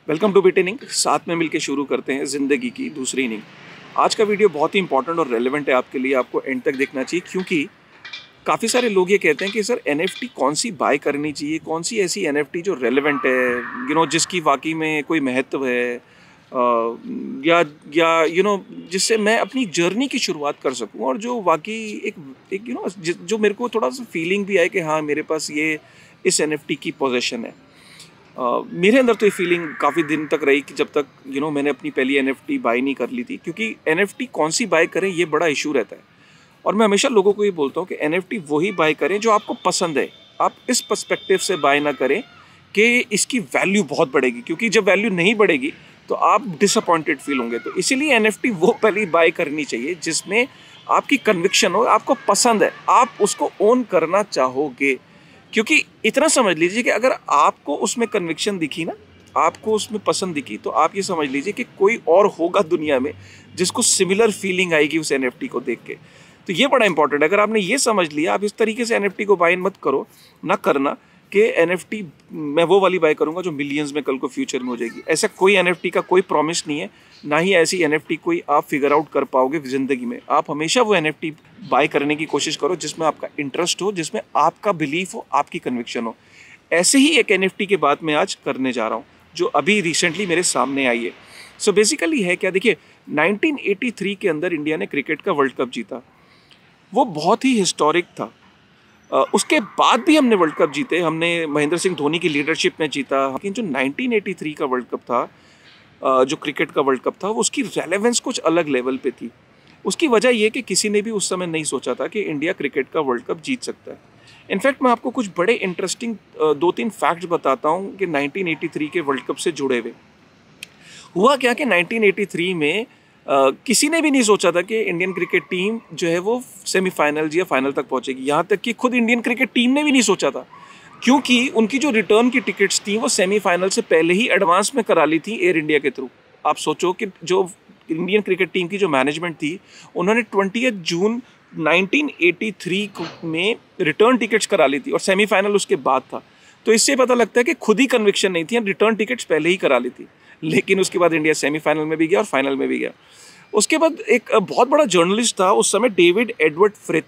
Welcome two bit inning. साथ में मिलकर शुरू करते हैं ज़िंदगी की दूसरी इनिंग। आज का वीडियो बहुत ही इंपॉर्टेंट और रेलेवेंट है आपके लिए, आपको एंड तक देखना चाहिए क्योंकि काफ़ी सारे लोग ये कहते हैं कि सर एनएफटी कौन सी बाय करनी चाहिए, कौन सी ऐसी एनएफटी जो रेलेवेंट है, जिसकी वाकई में कोई महत्व है, या जिससे मैं अपनी जर्नी की शुरुआत कर सकूं और जो वाकई एक एक जो मेरे को थोड़ा सा फीलिंग भी आए कि हाँ मेरे पास ये इस एनएफटी की पोजीशन है। मेरे अंदर तो ये फीलिंग काफ़ी दिन तक रही कि जब तक मैंने अपनी पहली एनएफटी बाय नहीं कर ली थी, क्योंकि एनएफटी कौन सी बाय करें ये बड़ा इशू रहता है। और मैं हमेशा लोगों को ये बोलता हूँ कि एनएफटी वही बाय करें जो आपको पसंद है। आप इस पर्सपेक्टिव से बाय ना करें कि इसकी वैल्यू बहुत बढ़ेगी, क्योंकि जब वैल्यू नहीं बढ़ेगी तो आप डिसअपॉइंटेड फील होंगे। तो इसीलिए एनएफटी वो पहली बाय करनी चाहिए जिसमें आपकी कन्विक्शन हो, आपको पसंद है, आप उसको ओन करना चाहोगे। क्योंकि इतना समझ लीजिए कि अगर आपको उसमें कन्विक्शन दिखी ना, आपको उसमें पसंद दिखी, तो आप ये समझ लीजिए कि कोई और होगा दुनिया में जिसको सिमिलर फीलिंग आएगी उस एनएफटी को देख के। तो ये बड़ा इंपॉर्टेंट है। अगर आपने ये समझ लिया, आप इस तरीके से एनएफटी को बाय मत करो, ना करना कि एनएफटी मैं वो वाली बाय करूंगा जो मिलियंस में कल को फ्यूचर में हो जाएगी। ऐसा कोई एनएफटी का कोई प्रॉमिस नहीं है, ना ही ऐसी एनएफटी कोई आप फिगर आउट कर पाओगे ज़िंदगी में। आप हमेशा वो एनएफटी बाय करने की कोशिश करो जिसमें आपका इंटरेस्ट हो, जिसमें आपका बिलीफ हो, आपकी कन्विक्शन हो। ऐसे ही एक एनएफटी की बात मैं आज करने जा रहा हूँ जो अभी रिसेंटली मेरे सामने आई है। सो बेसिकली है क्या, देखिए 1983 के अंदर इंडिया ने क्रिकेट का वर्ल्ड कप जीता। वो बहुत ही हिस्टोरिक था। उसके बाद भी हमने वर्ल्ड कप जीते, हमने महेंद्र सिंह धोनी की लीडरशिप में जीता। लेकिन जो 1983 का वर्ल्ड कप था, जो क्रिकेट का वर्ल्ड कप था, वो उसकी रेलेवेंस कुछ अलग लेवल पे थी। उसकी वजह ये कि किसी ने भी उस समय नहीं सोचा था कि इंडिया क्रिकेट का वर्ल्ड कप जीत सकता है। इनफैक्ट मैं आपको कुछ बड़े इंटरेस्टिंग 2-3 फैक्ट्स बताता हूँ कि 1983 के वर्ल्ड कप से जुड़े हुए। हुआ क्या कि 1983 में किसी ने भी नहीं सोचा था कि इंडियन क्रिकेट टीम जो है वो सेमीफाइनल या फाइनल तक पहुंचेगी। यहाँ तक कि खुद इंडियन क्रिकेट टीम ने भी नहीं सोचा था, क्योंकि उनकी जो रिटर्न की टिकट्स थी वो सेमीफाइनल से पहले ही एडवांस में करा ली थी एयर इंडिया के थ्रू। आप सोचो कि जो इंडियन क्रिकेट टीम की जो मैनेजमेंट थी, उन्होंने 20 जून 1983 में रिटर्न टिकट्स करा ली थी और सेमीफाइनल उसके बाद था। तो इससे पता लगता है कि खुद ही कन्विक्शन नहीं थी, रिटर्न टिकट्स पहले ही करा ली थी। लेकिन उसके बाद इंडिया सेमीफाइनल में भी गया और फाइनल में भी गया। उसके बाद एक बहुत बड़ा जर्नलिस्ट था उस समय, डेविड एडवर्ड फ्रिथ,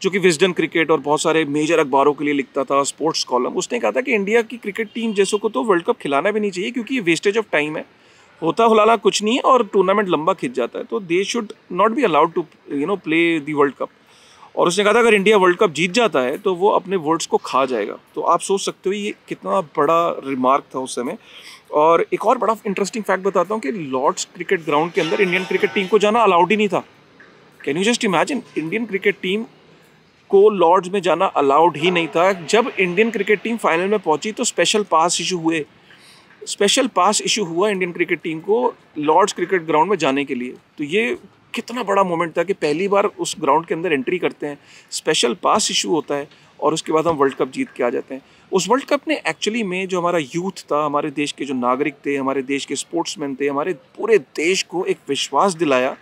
जो कि विजडन क्रिकेट और बहुत सारे मेजर अखबारों के लिए लिखता था, स्पोर्ट्स कॉलम। उसने कहा था कि इंडिया की क्रिकेट टीम जैसों को तो वर्ल्ड कप खिलाना भी नहीं चाहिए, क्योंकि ये वेस्टेज ऑफ टाइम है, होता हुलाला कुछ नहीं है और टूर्नामेंट लंबा खिंच जाता है। तो they should not be allowed to play the World Cup. और उसने कहा था अगर इंडिया वर्ल्ड कप जीत जाता है तो वो अपने वर्ड्स को खा जाएगा। तो आप सोच सकते हो ये कितना बड़ा रिमार्क था उस समय। और एक और बड़ा इंटरेस्टिंग फैक्ट बताता हूँ कि लॉर्ड्स क्रिकेट ग्राउंड के अंदर इंडियन क्रिकेट टीम को जाना अलाउड ही नहीं था। Can you just imagine, Indian cricket team को लॉर्ड्स में जाना अलाउड ही नहीं था। जब इंडियन क्रिकेट टीम फाइनल में पहुंची तो स्पेशल पास इशू हुआ इंडियन क्रिकेट टीम को लॉर्ड्स क्रिकेट ग्राउंड में जाने के लिए। तो ये कितना बड़ा मोमेंट था कि पहली बार उस ग्राउंड के अंदर एंट्री करते हैं, स्पेशल पास इशू होता है और उसके बाद हम वर्ल्ड कप जीत के आ जाते हैं। उस वर्ल्ड कप ने एक्चुअली में जो हमारा यूथ था, हमारे देश के जो नागरिक थे, हमारे देश के स्पोर्ट्समैन थे, हमारे पूरे देश को एक विश्वास दिलाया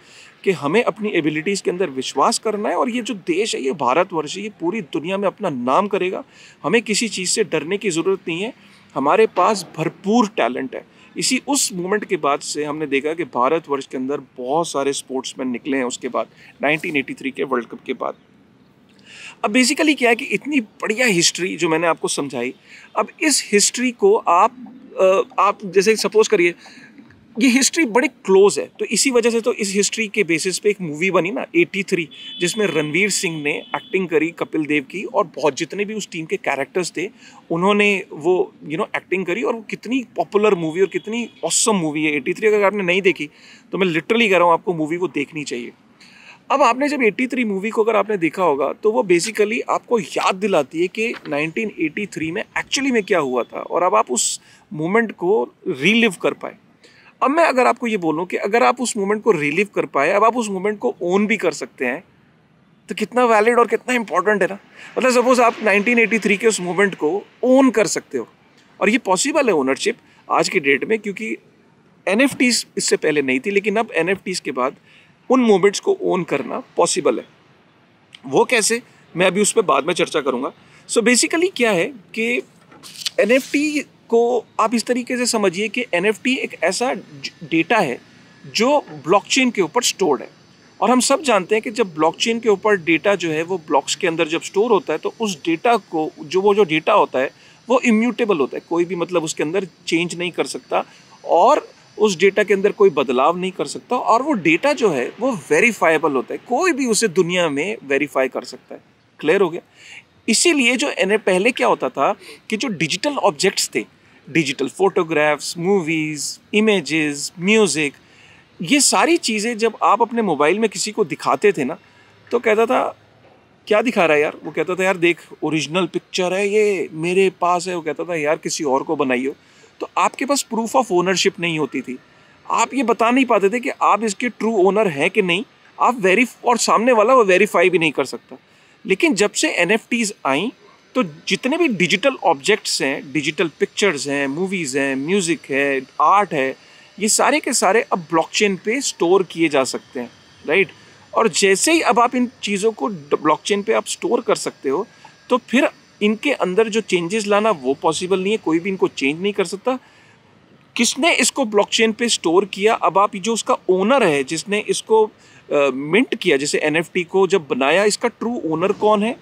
कि हमें अपनी एबिलिटीज़ के अंदर विश्वास करना है और ये जो देश है, ये भारतवर्ष है, ये पूरी दुनिया में अपना नाम करेगा। हमें किसी चीज़ से डरने की ज़रूरत नहीं है, हमारे पास भरपूर टैलेंट है। इसी उस मोमेंट के बाद से हमने देखा कि भारतवर्ष के अंदर बहुत सारे स्पोर्ट्समैन निकले हैं उसके बाद, 1983 के वर्ल्ड कप के बाद। अब बेसिकली क्या है कि इतनी बढ़िया हिस्ट्री जो मैंने आपको समझाई, अब इस हिस्ट्री को आप जैसे सपोज करिए ये हिस्ट्री बड़ी क्लोज है, तो इसी वजह से तो इस हिस्ट्री के बेसिस पे एक मूवी बनी ना 83, जिसमें रणवीर सिंह ने एक्टिंग करी कपिल देव की, और बहुत जितने भी उस टीम के कैरेक्टर्स थे उन्होंने वो एक्टिंग करी। और वो कितनी पॉपुलर मूवी और कितनी ऑसम मूवी है 83। अगर आपने नहीं देखी तो मैं लिटरली कह रहा हूँ आपको मूवी को देखनी चाहिए। अब आपने जब 83 मूवी को अगर आपने देखा होगा तो वो बेसिकली आपको याद दिलाती है कि 1983 में एक्चुअली में क्या हुआ था, और अब आप उस मोमेंट को रीलिव कर पाए। अब मैं अगर आपको ये बोलूं कि अगर आप उस मोमेंट को रिलीव कर पाए, अब आप उस मोमेंट को ओन भी कर सकते हैं, तो कितना वैलिड और कितना इंपॉर्टेंट है ना। मतलब सपोज आप 1983 के उस मोमेंट को ओन कर सकते हो, और ये पॉसिबल है ओनरशिप आज की डेट में, क्योंकि एनएफटीज इससे पहले नहीं थी, लेकिन अब एनएफटीज के बाद उन मोमेंट्स को ओन करना पॉसिबल है। वो कैसे, मैं अभी उस पर बाद में चर्चा करूँगा। सो बेसिकली क्या है कि एनएफटी को आप इस तरीके से समझिए कि NFT एक ऐसा डेटा है जो ब्लॉकचेन के ऊपर स्टोर्ड है। और हम सब जानते हैं कि जब ब्लॉकचेन के ऊपर डेटा जो है वो ब्लॉक्स के अंदर जब स्टोर होता है तो उस डेटा को जो डेटा होता है वो इम्यूटेबल होता है, कोई भी मतलब उसके अंदर चेंज नहीं कर सकता और उस डेटा के अंदर कोई बदलाव नहीं कर सकता, और वो डेटा जो है वो वेरीफाइबल होता है, कोई भी उसे दुनिया में वेरीफाई कर सकता है। क्लियर हो गया? इसीलिए जो पहले क्या होता था कि जो डिजिटल ऑब्जेक्ट्स थे, digital photographs, movies, images, music, ये सारी चीज़ें जब आप अपने मोबाइल में किसी को दिखाते थे ना, तो कहता था क्या दिखा रहा है यार? वो कहता था यार देख ओरिजिनल पिक्चर है, ये मेरे पास है। वो कहता था यार किसी और को बनाई हो। तो आपके पास प्रूफ ऑफ ओनरशिप नहीं होती थी, आप ये बता नहीं पाते थे कि आप इसके ट्रू ओनर हैं कि नहीं, आप और सामने वाला वो वेरीफाई भी नहीं कर सकता। लेकिन जब से NFTs आई तो जितने भी डिजिटल ऑब्जेक्ट्स हैं, डिजिटल पिक्चर्स हैं, मूवीज़ हैं, म्यूज़िक है, आर्ट है, ये सारे के सारे अब ब्लॉकचेन पे स्टोर किए जा सकते हैं, राइट? और जैसे ही अब आप इन चीज़ों को ब्लॉकचेन पे आप स्टोर कर सकते हो तो फिर इनके अंदर जो चेंजेस लाना वो पॉसिबल नहीं है, कोई भी इनको चेंज नहीं कर सकता। किसने इसको ब्लॉकचेन पे स्टोर किया, अब आप जो उसका ओनर है जिसने इसको मिंट किया, जैसे NFT को जब बनाया, इसका ट्रू ओनर कौन है,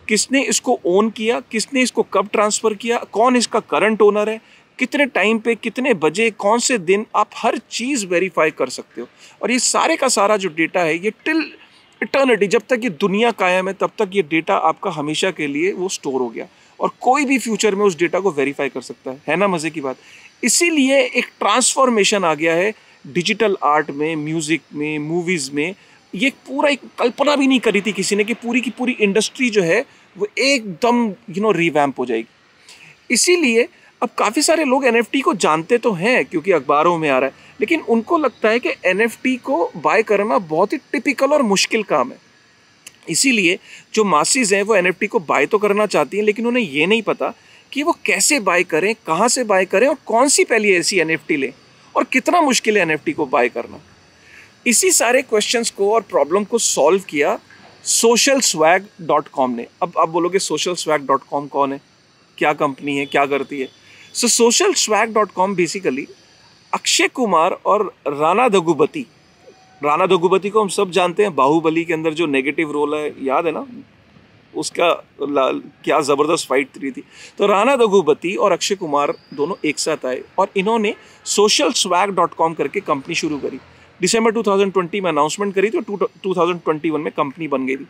किसने इसको ओन किया, किसने इसको कब ट्रांसफ़र किया, कौन इसका करंट ओनर है, कितने टाइम पे, कितने बजे, कौन से दिन, आप हर चीज़ वेरीफाई कर सकते हो। और ये सारे का सारा जो डेटा है ये टिल इटर्निटी, जब तक ये दुनिया कायम है तब तक ये डेटा आपका हमेशा के लिए वो स्टोर हो गया, और कोई भी फ्यूचर में उस डेटा को वेरीफाई कर सकता है ना? मज़े की बात। इसीलिए एक ट्रांसफॉर्मेशन आ गया है डिजिटल आर्ट में, म्यूज़िक में, मूवीज़ में। ये पूरा एक कल्पना भी नहीं करी थी किसी ने कि पूरी की पूरी इंडस्ट्री जो है वो एकदम रिवैम्प हो जाएगी। इसीलिए अब काफ़ी सारे लोग NFT को जानते तो हैं क्योंकि अखबारों में आ रहा है, लेकिन उनको लगता है कि NFT को बाय करना बहुत ही टिपिकल और मुश्किल काम है। इसीलिए जो मासीज हैं वो NFT को बाय तो करना चाहती हैं, लेकिन उन्हें ये नहीं पता कि वो कैसे बाय करें, कहाँ से बाय करें, और कौन सी पहली ऐसी NFT लें, और कितना मुश्किल है NFT को बाय करना। इसी सारे क्वेश्चंस को और प्रॉब्लम को सॉल्व किया socialswag.com ने। अब आप बोलोगे socialswag.com कौन है, क्या कंपनी है, क्या करती है? सो socialswag.com बेसिकली अक्षय कुमार और राणा दग्गुबाती को हम सब जानते हैं, बाहुबली के अंदर जो नेगेटिव रोल है, याद है ना उसका, क्या ज़बरदस्त फाइट रही थी। तो राणा दग्गुबाती और अक्षय कुमार दोनों एक साथ आए और इन्होंने socialswag.com करके कंपनी शुरू करी। दिसंबर 2020 में अनाउंसमेंट करी तो 2021 में कंपनी बन गई थी।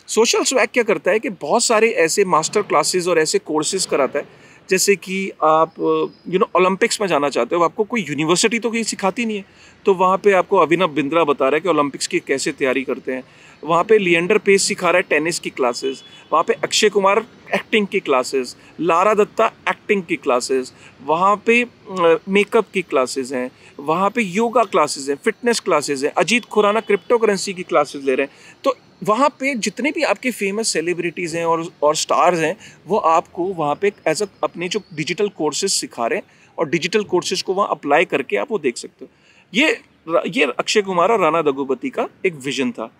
socialswag क्या करता है कि बहुत सारे ऐसे मास्टर क्लासेस और ऐसे कोर्सेज कराता है, जैसे कि आप ओलंपिक्स में जाना चाहते हो, आपको कोई यूनिवर्सिटी तो कहीं सिखाती नहीं है, तो वहाँ पे आपको अभिनव बिंद्रा बता रहा है कि ओलंपिक्स की कैसे तैयारी करते हैं। वहाँ पे लिएंडर पेस सिखा रहा है टेनिस की क्लासेस, वहाँ पे अक्षय कुमार एक्टिंग की क्लासेस, लारा दत्ता एक्टिंग की क्लासेस, वहाँ पे मेकअप की क्लासेस हैं, वहाँ पे योगा क्लासेस हैं, फिटनेस क्लासेस हैं, अजीत खुराना क्रिप्टो करेंसी की क्लासेस ले रहे हैं। तो वहाँ पे जितने भी आपके फेमस सेलिब्रिटीज़ हैं और स्टार्स हैं, वो आपको वहाँ पे एज अपने जो डिजिटल कोर्सेज सिखा रहे हैं, और डिजिटल कोर्सेज को वहाँ अप्लाई करके आप वो देख सकते हो। ये अक्षय कुमार और राणा दग्गुबाती का एक विजन था।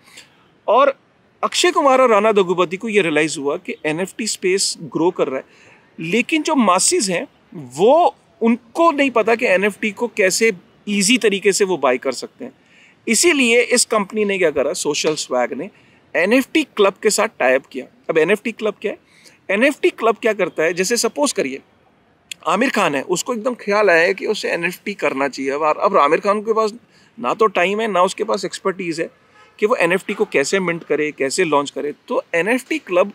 और अक्षय कुमार और राणा दग्गुबाती को ये रियलाइज़ हुआ कि NFT स्पेस ग्रो कर रहा है, लेकिन जो मासीज हैं वो उनको नहीं पता कि NFT को कैसे ईजी तरीके से वो बाय कर सकते हैं। इसीलिए इस कंपनी ने क्या करा, socialswag ने NFT क्लब के साथ टाइप किया। अब NFT क्लब क्या है? NFT क्लब क्या करता है, जैसे सपोज करिए आमिर खान है, उसको एकदम ख्याल आया है कि उसे NFT करना चाहिए। अब आमिर खान के पास ना तो टाइम है, ना उसके पास एक्सपर्टीज़ है कि वो NFT को कैसे मिंट करे, कैसे लॉन्च करे। तो NFT क्लब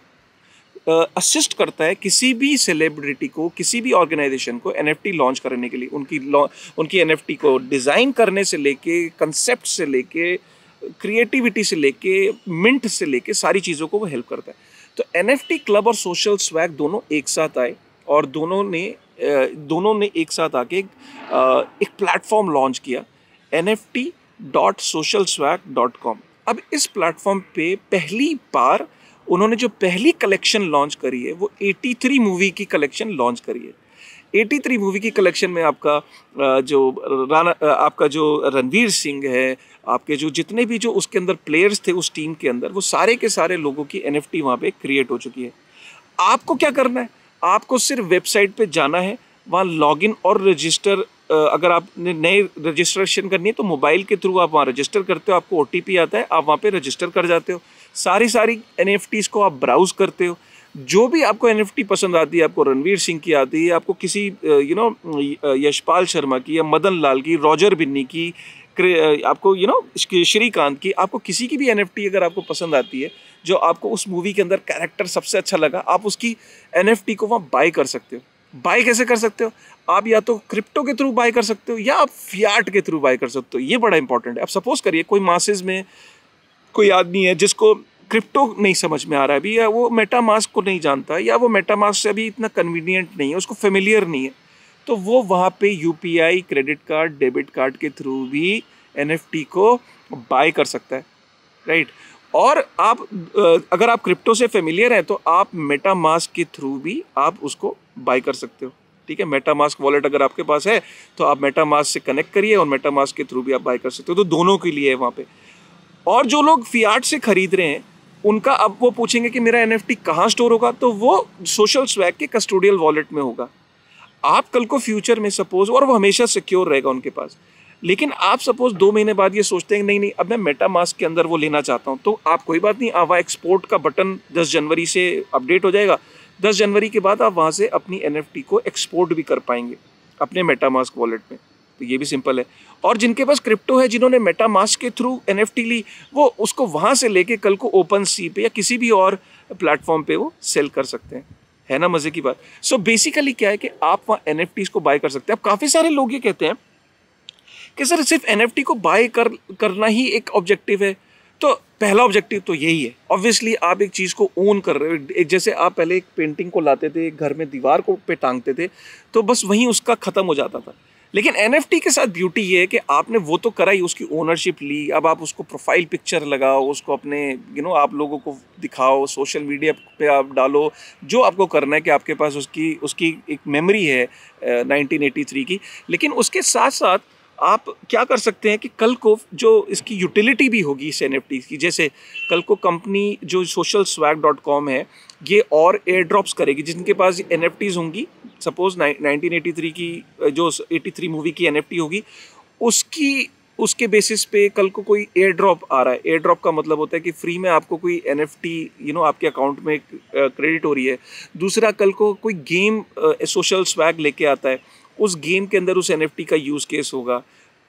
असिस्ट करता है किसी भी सेलिब्रिटी को, किसी भी ऑर्गेनाइजेशन को NFT लॉन्च करने के लिए। उनकी NFT को डिज़ाइन करने से लेके, कंसेप्ट से लेके, क्रिएटिविटी से लेके, मिंट से लेके, सारी चीज़ों को वो हेल्प करता है। तो NFT क्लब और socialswag दोनों एक साथ आए और दोनों ने एक साथ आके एक प्लेटफॉर्म लॉन्च किया, nft.socialswag.com। अब इस प्लेटफॉर्म पे पहली बार उन्होंने जो पहली कलेक्शन लॉन्च करी है वो 83 मूवी की कलेक्शन लॉन्च करी है। 83 मूवी की कलेक्शन में आपका जो रणवीर सिंह है, आपके जो जितने भी जो उसके अंदर प्लेयर्स थे उस टीम के अंदर, वो सारे के सारे लोगों की NFT वहाँ पे क्रिएट हो चुकी है। आपको क्या करना है? आपको सिर्फ वेबसाइट पे जाना है, वहाँ लॉगिन और रजिस्टर, अगर आपने नए रजिस्ट्रेशन करनी है तो मोबाइल के थ्रू आप वहाँ रजिस्टर करते हो, आपको OTP आता है, आप वहाँ पे रजिस्टर कर जाते हो, सारी NFTs को आप ब्राउज करते हो, जो भी आपको NFT पसंद आती है, आपको रणवीर सिंह की आती है, आपको किसी यशपाल शर्मा की या मदन लाल की, रॉजर बिन्नी की, आपको श्रीकांत की, आपको किसी की भी NFT अगर आपको पसंद आती है, जो आपको उस मूवी के अंदर कैरेक्टर सबसे अच्छा लगा, आप उसकी NFT को वहाँ बाय कर सकते हो। बाय कैसे कर सकते हो? आप या तो क्रिप्टो के थ्रू बाय कर सकते हो या आप फियाट के थ्रू बाय कर सकते हो। ये बड़ा इंपॉर्टेंट है। अब सपोज करिए कोई मासेस में कोई आदमी है जिसको क्रिप्टो नहीं समझ में आ रहा है अभी, या वो मेटामास्क को नहीं जानता, या वो मेटामास्क से अभी इतना कन्वीनियंट नहीं है, उसको फेमिलियर नहीं है, तो वो वहाँ पे UPI, credit card, debit card के थ्रू भी NFT को बाय कर सकता है, राइट। और आप अगर आप क्रिप्टो से फेमिलियर हैं तो आप मेटामास्क के थ्रू भी आप उसको बाय कर सकते हो, ठीक है। मेटामास्क वॉलेट अगर आपके पास है तो आप मेटामास्क से कनेक्ट करिए और मेटामास्क के थ्रू भी आप बाय कर सकते हो, तो दोनों के लिए है वहाँ पे। और जो लोग फियाट से खरीद रहे हैं उनका अब वो पूछेंगे कि मेरा NFT कहाँ स्टोर होगा, तो वो सोशल स्वैग के कस्टोडियल वॉलेट में होगा। आप कल को फ्यूचर में सपोज, और वो हमेशा सिक्योर रहेगा उनके पास, लेकिन आप सपोज 2 महीने बाद ये सोचते हैं नहीं अब मैं मेटामास्क के अंदर वो लेना चाहता हूँ, तो आप कोई बात नहीं, आप एक्सपोर्ट का बटन 10 जनवरी से अपडेट हो जाएगा, 10 जनवरी के बाद आप वहाँ से अपनी NFT को एक्सपोर्ट भी कर पाएंगे अपने मेटामास्क वॉलेट में। तो ये भी सिंपल है। और जिनके पास क्रिप्टो है, जिन्होंने मेटामास्क के थ्रू NFT ली, वो उसको वहाँ से लेके कल को OpenSea पे या किसी भी और प्लेटफॉर्म पे वो सेल कर सकते हैं। है ना मज़े की बात। सो बेसिकली क्या है कि आप वहाँ NFTs को बाय कर सकते हैं। अब काफ़ी सारे लोग ये कहते हैं कि सर सिर्फ NFT को बाय करना ही एक ऑब्जेक्टिव है। तो पहला ऑब्जेक्टिव तो यही है। ऑब्वियसली आप एक चीज़ को ओन कर रहे हो। जैसे आप पहले एक पेंटिंग को लाते थे, घर में दीवार को पे टांगते थे, तो बस वहीं उसका ख़त्म हो जाता था। लेकिन NFT के साथ ब्यूटी ये है कि आपने वो तो करा ही, उसकी ओनरशिप ली, अब आप उसको प्रोफाइल पिक्चर लगाओ, उसको अपने आप लोगों को दिखाओ, सोशल मीडिया पे आप डालो, जो आपको करना है कि आपके पास उसकी एक मेमोरी है 1983 की। लेकिन उसके साथ साथ आप क्या कर सकते हैं कि कल को जो इसकी यूटिलिटी भी होगी इस NFT की, जैसे कल को कंपनी जो socialswag.com है ये और एयर ड्रॉप्स करेगी, जिनके पास NFTs होंगी। सपोज 1983 की जो 83 मूवी की NFT होगी, उसके बेसिस पे कल को कोई एयर ड्रॉप आ रहा है। एयर ड्रॉप का मतलब होता है कि फ्री में आपको कोई NFT आपके अकाउंट में क्रेडिट हो रही है। दूसरा, कल को कोई गेम सोशल स्वैग लेके आता है, उस गेम के अंदर उस NFT का यूज़ केस होगा,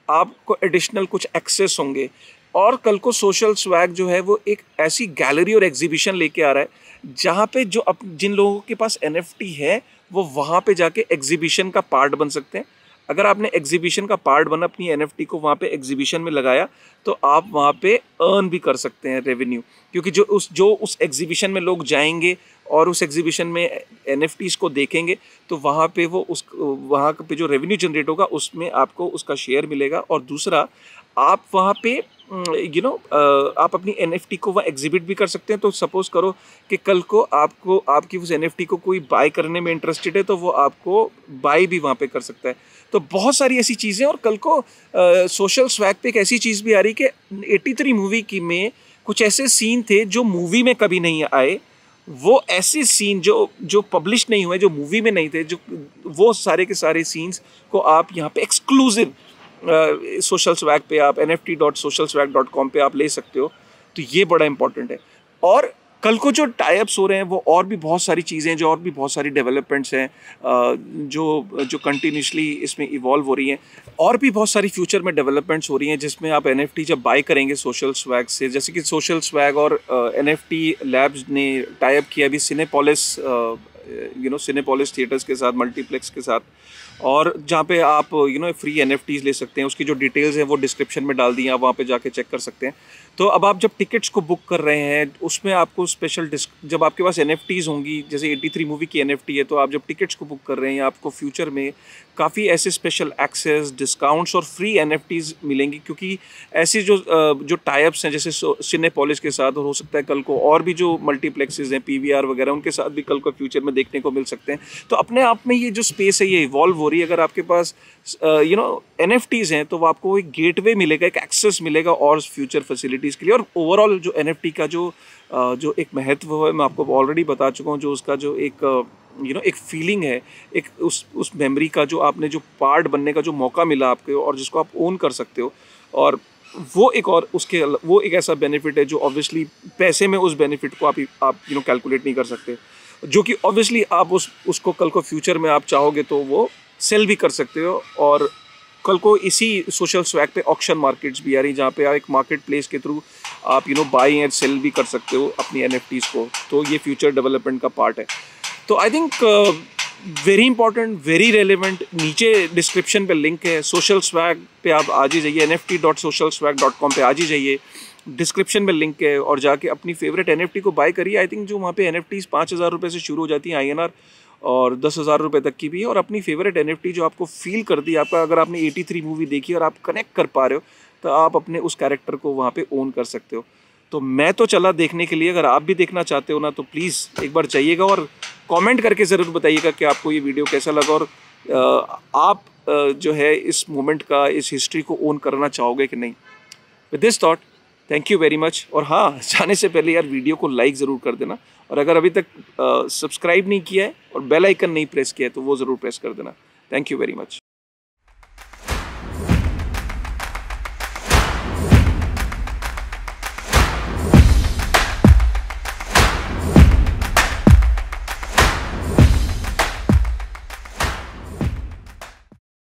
आपको एडिशनल कुछ एक्सेस होंगे। और कल को सोशल स्वैग जो है वो एक ऐसी गैलरी और एग्जीबिशन लेके आ रहा है जहाँ पे जिन लोगों के पास NFT है वो वहाँ पे जाके एग्जीबिशन का पार्ट बन सकते हैं। अगर आपने एग्जीबिशन का पार्ट बना, अपनी NFT को वहाँ पे एग्जीबिशन में लगाया, तो आप वहाँ पे अर्न भी कर सकते हैं रेवेन्यू, क्योंकि जो उस एग्जीबिशन में लोग जाएंगे और उस एग्जीबिशन में NFTs को देखेंगे, तो वहाँ पे वहाँ पे जो रेवेन्यू जनरेट होगा उसमें आपको उसका शेयर मिलेगा। और दूसरा, आप वहाँ पे आप अपनी NFT को वहाँ एग्जिबिट भी कर सकते हैं। तो सपोज़ करो कि कल को आपकी उस NFT को कोई बाय करने में इंटरेस्टेड है, तो वो आपको बाय भी वहाँ पे कर सकता है। तो बहुत सारी ऐसी चीज़ें। और कल को सोशल स्वैग पे एक ऐसी चीज़ भी आ रही कि 83 मूवी की में कुछ ऐसे सीन थे जो मूवी में कभी नहीं आए, वो ऐसे सीन जो पब्लिश नहीं हुए, जो मूवी में नहीं थे, वो सारे के सारे सीन्स को आप यहाँ पे एक्सक्लूसिव सोशल स्वैग पे आप nft.socialswag.com पे आप ले सकते हो। तो ये बड़ा इंपॉर्टेंट है। और कल को जो टाइप्स हो रहे हैं वो और भी बहुत सारी चीज़ें, जो और भी बहुत सारी डेवलपमेंट्स हैं जो कंटिन्यूसली इसमें इवॉल्व हो रही हैं। और भी बहुत सारी फ्यूचर में डेवलपमेंट्स हो रही हैं जिसमें आप NFT जब बाय करेंगे सोशल स्वैग से, जैसे कि सोशल स्वैग और NFT लैब्स ने टाइप किया अभी सिनेपोलिस थिएटर्स के साथ, मल्टीप्लेक्स के साथ, और जहाँ पे आप फ्री NFTs ले सकते हैं। उसकी जो डिटेल्स हैं वो डिस्क्रिप्शन में डाल दी हैं, आप वहाँ पे जाके चेक कर सकते हैं। तो अब आप जब टिकट्स को बुक कर रहे हैं उसमें आपको स्पेशल जब आपके पास NFTs होंगी, जैसे 83 मूवी की NFT है, तो आप जब टिकट्स को बुक कर रहे हैं आपको फ्यूचर में काफ़ी ऐसे स्पेशल एक्सेस, डिस्काउंट्स और फ्री NFTs मिलेंगी, क्योंकि ऐसी जो टाइप्स हैं जैसे सिनेपोलिस के साथ, और हो सकता है कल को और भी जो मल्टीप्लेक्सेस हैं PVR वगैरह, उनके साथ भी कल को फ्यूचर में देखने को मिल सकते हैं। तो अपने आप में ये जो स्पेस है ये इवॉल्व हो हो रही है, अगर आपके पास NFTs हैं तो वो आपको एक गेटवे मिलेगा, एक एक्सेस मिलेगा और फ्यूचर फैसिलिटीज़ के लिए। और ओवरऑल जो NFT का जो एक महत्व है, मैं आपको ऑलरेडी बता चुका हूँ, जो उसका जो एक एक फीलिंग है, एक उस मेमोरी का जो आपने जो पार्ट बनने का जो मौका मिला आपको और जिसको आप ओन कर सकते हो, और वो एक ऐसा बेनिफिट है जो ऑब्वियसली पैसे में उस बेनिफिट को आप कैलकुलेट नहीं कर सकते, जो कि ऑब्वियसली आप उसको कल को फ्यूचर में आप चाहोगे तो वो सेल भी कर सकते हो। और कल को इसी सोशल स्वैग पे ऑक्शन मार्केट्स भी आ रही, जहाँ पे आप एक मार्केट प्लेस के थ्रू आप बाई एंड सेल भी कर सकते हो अपनी NFTs को। तो ये फ्यूचर डेवलपमेंट का पार्ट है। तो I think very important, very relevant. नीचे डिस्क्रिप्शन पे लिंक है, सोशल स्वैग पे आप आज ही जाइए, nft.socialswag.com पे आज ही जाइए, डिस्क्रिप्शन में लिंक है, और जाके अपनी फेवरेट NFT को बाय करिए। आई थिंक जो वहाँ पे NFTs 5,000 रुपये से शुरू हो जाती हैं INR, और 10,000 रुपये तक की भी है। और अपनी फेवरेट NFT जो आपको फील कर दी, आपका अगर आपने 83 मूवी देखी और आप कनेक्ट कर पा रहे हो, तो आप अपने उस कैरेक्टर को वहाँ पे ओन कर सकते हो। तो मैं तो चला देखने के लिए, अगर आप भी देखना चाहते हो ना तो प्लीज़ एक बार जाइएगा और कमेंट करके ज़रूर बताइएगा कि आपको ये वीडियो कैसा लगा, और आप जो है इस मोमेंट का, इस हिस्ट्री को ओन करना चाहोगे कि नहीं। With this thought, thank you very much. और हाँ, जाने से पहले यार वीडियो को लाइक ज़रूर कर देना, और अगर अभी तक सब्सक्राइब नहीं किया है और बेल आइकन नहीं प्रेस किया है तो वो ज़रूर प्रेस कर देना। Thank you very much.